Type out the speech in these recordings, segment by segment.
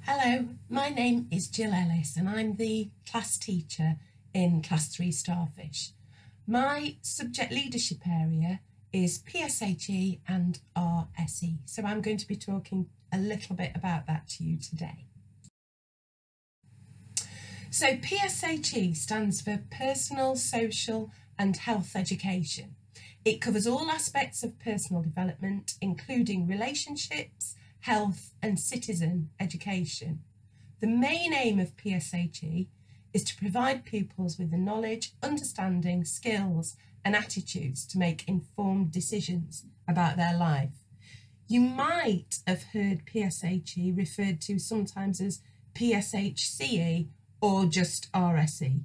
Hello, my name is Jill Ellis and I'm the class teacher in Class 3 Starfish. My subject leadership area is PSHE and RSE, so I'm going to be talking a little bit about that to you today. So PSHE stands for Personal, Social and Health Education. It covers all aspects of personal development, including relationships, health and citizen education. The main aim of PSHE is to provide pupils with the knowledge, understanding, skills and attitudes to make informed decisions about their life. You might have heard PSHE referred to sometimes as PSHCE or just RSE.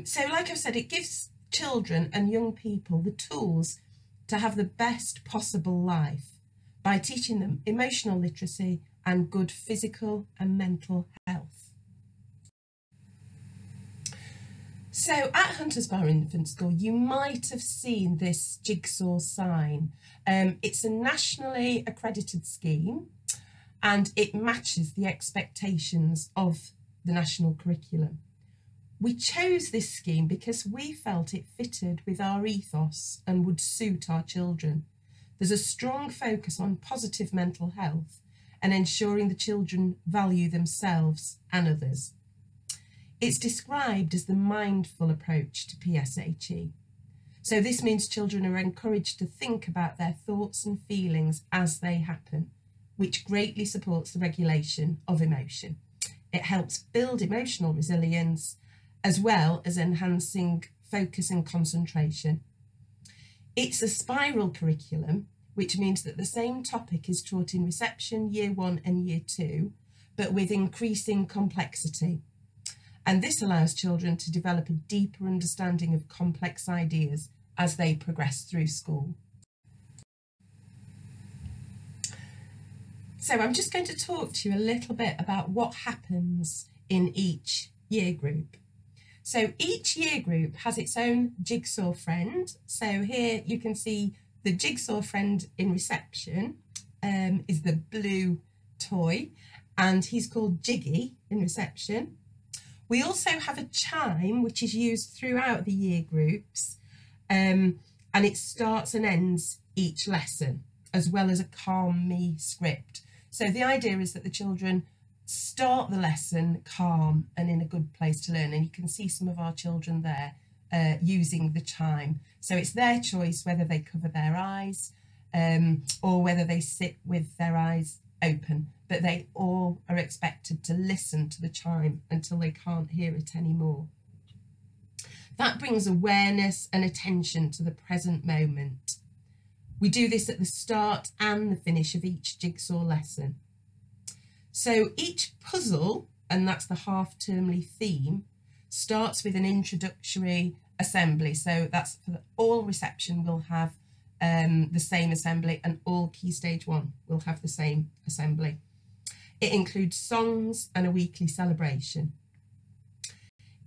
So like I've said, it gives children and young people the tools to have the best possible life by teaching them emotional literacy and good physical and mental health. So at Hunters Bar Infant School, you might have seen this jigsaw sign. It's a nationally accredited scheme and it matches the expectations of the national curriculum. We chose this scheme because we felt it fitted with our ethos and would suit our children. There's a strong focus on positive mental health and ensuring the children value themselves and others. It's described as the mindful approach to PSHE. So this means children are encouraged to think about their thoughts and feelings as they happen, which greatly supports the regulation of emotion. It helps build emotional resilience as well as enhancing focus and concentration. It's a spiral curriculum, which means that the same topic is taught in reception, year 1 and year 2, but with increasing complexity. And this allows children to develop a deeper understanding of complex ideas as they progress through school. So I'm just going to talk to you a little bit about what happens in each year group. So each year group has its own jigsaw friend. So here you can see the jigsaw friend in reception is the blue toy, and he's called Jiggy in reception. We also have a chime, which is used throughout the year groups, and it starts and ends each lesson, as well as a calm me script. So the idea is that the children start the lesson calm and in a good place to learn, and you can see some of our children there using the chime. So it's their choice whether they cover their eyes or whether they sit with their eyes open, but they all are expected to listen to the chime until they can't hear it anymore. That brings awareness and attention to the present moment. We do this at the start and the finish of each jigsaw lesson. So each puzzle, and that's the half-termly theme, starts with an introductory assembly. So that's for all reception will have the same assembly, and all Key Stage 1 will have the same assembly. It includes songs and a weekly celebration.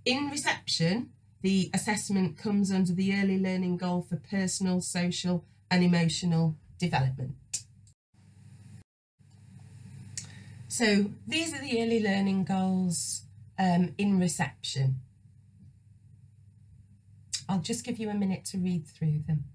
In reception, the assessment comes under the early learning goal for personal, social and emotional development. So these are the early learning goals in reception. I'll just give you a minute to read through them.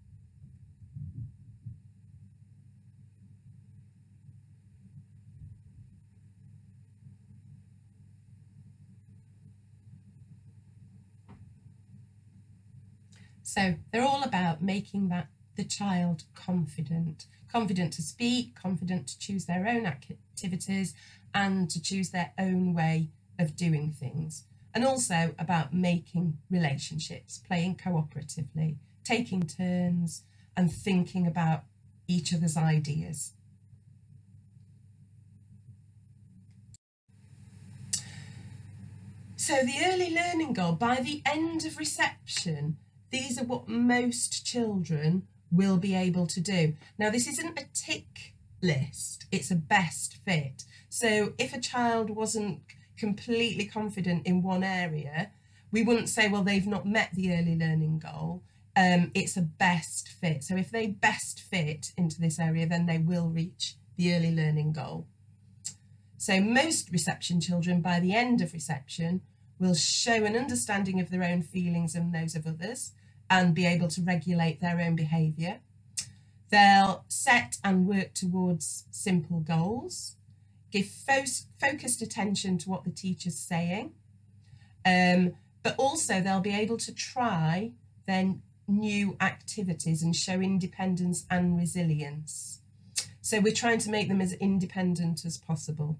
So they're all about making the child confident to speak, confident to choose their own activities and to choose their own way of doing things. And also about making relationships, playing cooperatively, taking turns and thinking about each other's ideas. So the early learning goal, by the end of reception, these are what most children will be able to do. Now, this isn't a tick list, it's a best fit. So if a child wasn't completely confident in one area, we wouldn't say, well, they've not met the early learning goal. It's a best fit. So if they best fit into this area, then they will reach the early learning goal. So most reception children, by the end of reception, will show an understanding of their own feelings and those of others and be able to regulate their own behaviour. They'll set and work towards simple goals, give focused attention to what the teacher's saying, but also they'll be able to try their new activities and show independence and resilience. So we're trying to make them as independent as possible.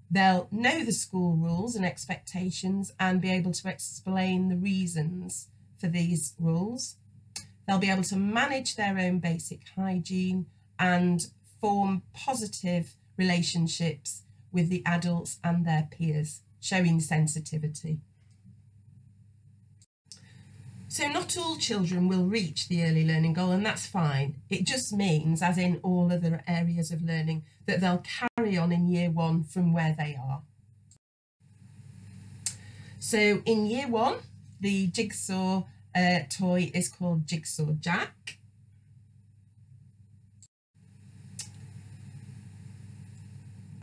They'll know the school rules and expectations and be able to explain the reasons for these rules. They'll be able to manage their own basic hygiene and form positive relationships with the adults and their peers, showing sensitivity. So not all children will reach the early learning goal, and that's fine. It just means, as in all other areas of learning, that they'll carry on in year one from where they are. So in year one, the jigsaw toy is called Jigsaw Jack.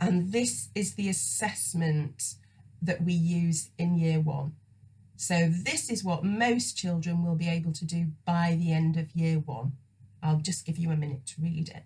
And this is the assessment that we use in year one. So this is what most children will be able to do by the end of year one. I'll just give you a minute to read it.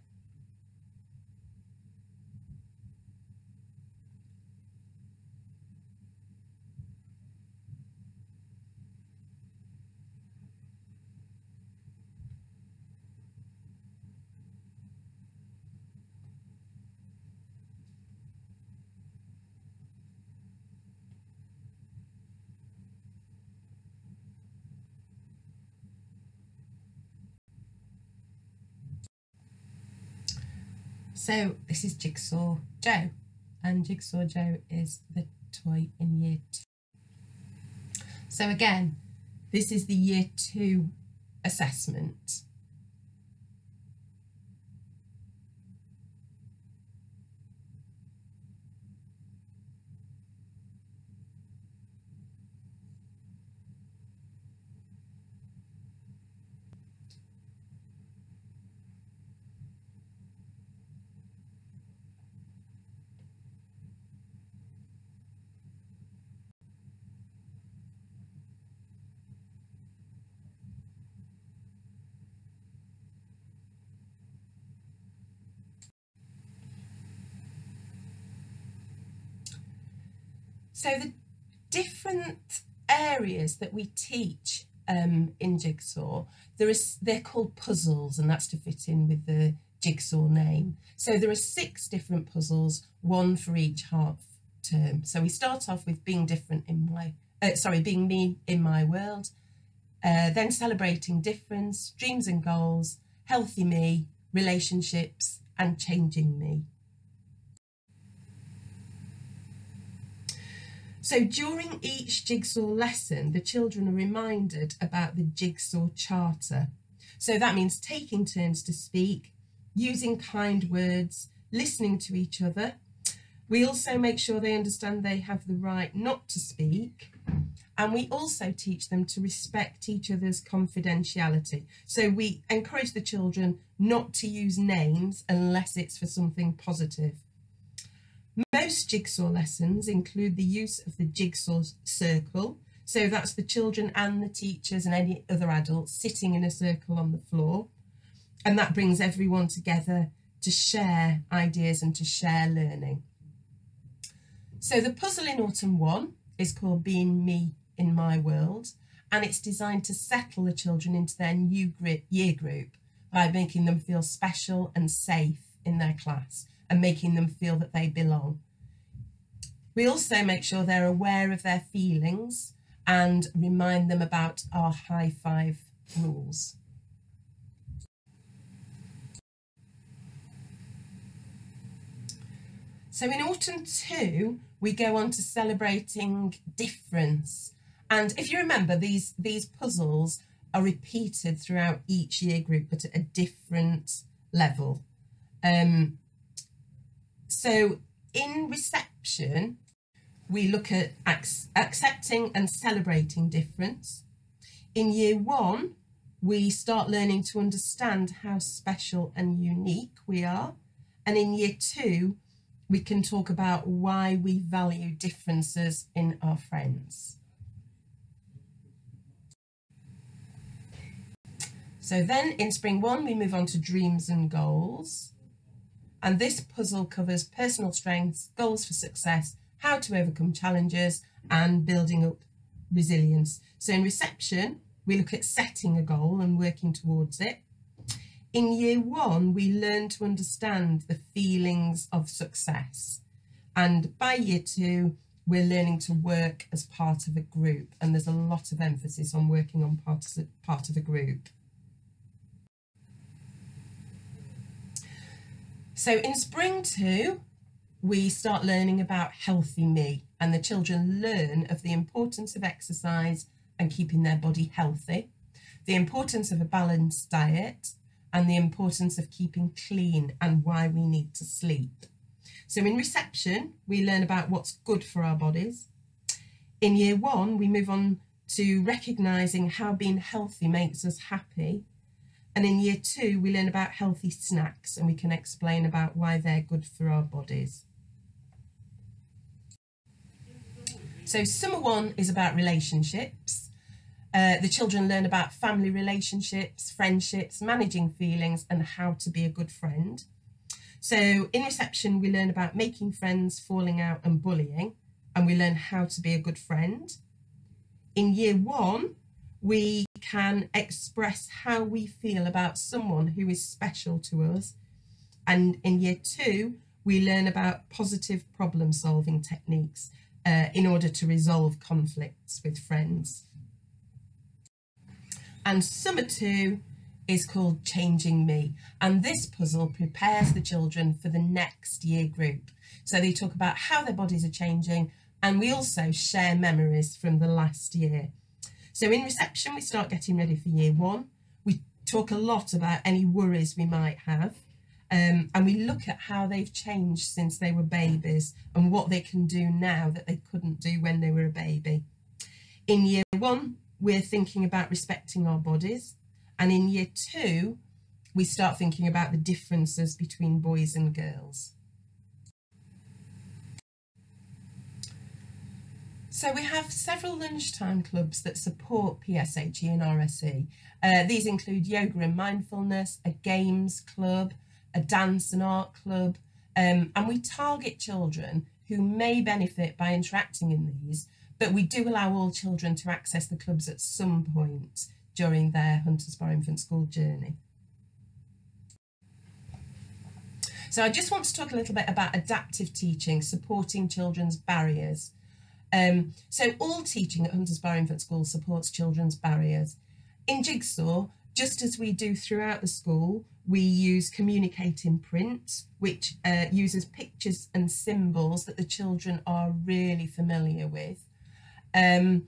So this is Jigsaw Joe, and Jigsaw Joe is the toy in year two. So again, this is the year two assessment. So the different areas that we teach in Jigsaw, they're called puzzles, and that's to fit in with the Jigsaw name. So there are 6 different puzzles, one for each half term. So we start off with being different in my, being me in my world, then celebrating difference, dreams and goals, healthy me, relationships, and changing me. So during each Jigsaw lesson, the children are reminded about the Jigsaw Charter. So that means taking turns to speak, using kind words, listening to each other. We also make sure they understand they have the right not to speak. And we also teach them to respect each other's confidentiality. So we encourage the children not to use names unless it's for something positive. Most Jigsaw lessons include the use of the Jigsaw circle. So that's the children and the teachers and any other adults sitting in a circle on the floor. And that brings everyone together to share ideas and to share learning. So the puzzle in Autumn 1 is called Being Me in My World, and it's designed to settle the children into their new year group by making them feel special and safe in their class and making them feel that they belong. We also make sure they're aware of their feelings and remind them about our high five rules. So in Autumn 2, we go on to celebrating difference. And if you remember, these puzzles are repeated throughout each year group, but at a different level. So in reception, we look at accepting and celebrating difference. In year 1, we start learning to understand how special and unique we are. And in year 2, we can talk about why we value differences in our friends. So then in Spring 1, we move on to dreams and goals. And this puzzle covers personal strengths, goals for success, how to overcome challenges, and building up resilience. So in reception, we look at setting a goal and working towards it. In Year 1, we learn to understand the feelings of success. And by Year 2, we're learning to work as part of a group. And there's a lot of emphasis on working on part of a group. So in Spring 2, we start learning about healthy me, and the children learn of the importance of exercise and keeping their body healthy, the importance of a balanced diet, and the importance of keeping clean and why we need to sleep. So in reception, we learn about what's good for our bodies. In Year 1, we move on to recognising how being healthy makes us happy. And in Year 2, we learn about healthy snacks, and we can explain about why they're good for our bodies. So Summer 1 is about relationships. The children learn about family relationships, friendships, managing feelings, and how to be a good friend. So in reception, we learn about making friends, falling out, and bullying, and we learn how to be a good friend. In Year 1, we can express how we feel about someone who is special to us. And in Year 2, we learn about positive problem-solving techniques in order to resolve conflicts with friends. And Summer 2 is called Changing Me. And this puzzle prepares the children for the next year group. So they talk about how their bodies are changing, and we also share memories from the last year. So in reception, we start getting ready for Year 1. We talk a lot about any worries we might have, and we look at how they've changed since they were babies and what they can do now that they couldn't do when they were a baby. In Year 1, we're thinking about respecting our bodies. And in Year 2, we start thinking about the differences between boys and girls. So we have several lunchtime clubs that support PSHE and RSE. These include yoga and mindfulness, a games club, a dance and art club, and we target children who may benefit by interacting in these, but we do allow all children to access the clubs at some point during their Huntersbar Infant School journey. So I just want to talk a little bit about adaptive teaching, supporting children's barriers. So all teaching at Huntersbar Infant School supports children's barriers. In Jigsaw, just as we do throughout the school, we use Communicate in Print, which uses pictures and symbols that the children are really familiar with. Any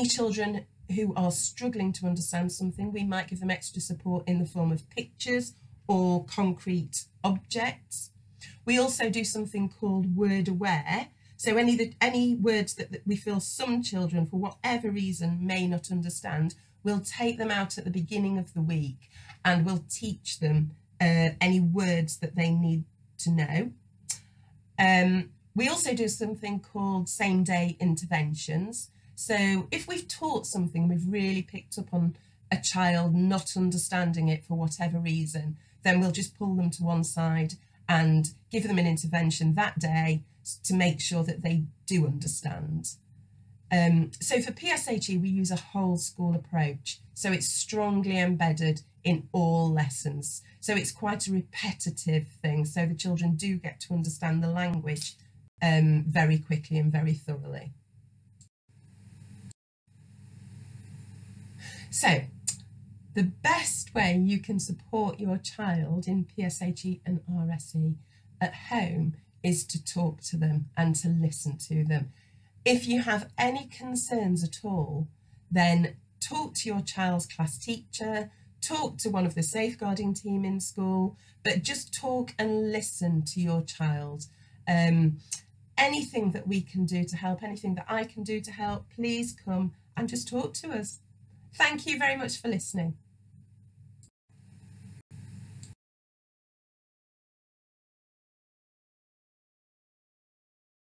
children who are struggling to understand something, we might give them extra support in the form of pictures or concrete objects. We also do something called Word Aware. So any words that we feel some children, for whatever reason, may not understand, we'll take them out at the beginning of the week and we'll teach them any words that they need to know. We also do something called same-day interventions. So if we've taught something, we've really picked up on a child not understanding it for whatever reason, then we'll just pull them to one side and give them an intervention that day to make sure that they do understand. So for PSHE, we use a whole school approach. So it's strongly embedded in all lessons. So it's quite a repetitive thing. So the children do get to understand the language very quickly and very thoroughly. So the best way you can support your child in PSHE and RSE at home is to talk to them and to listen to them. If you have any concerns at all, then talk to your child's class teacher, talk to one of the safeguarding team in school, but just talk and listen to your child. Anything that we can do to help, anything that I can do to help, please come and just talk to us. Thank you very much for listening.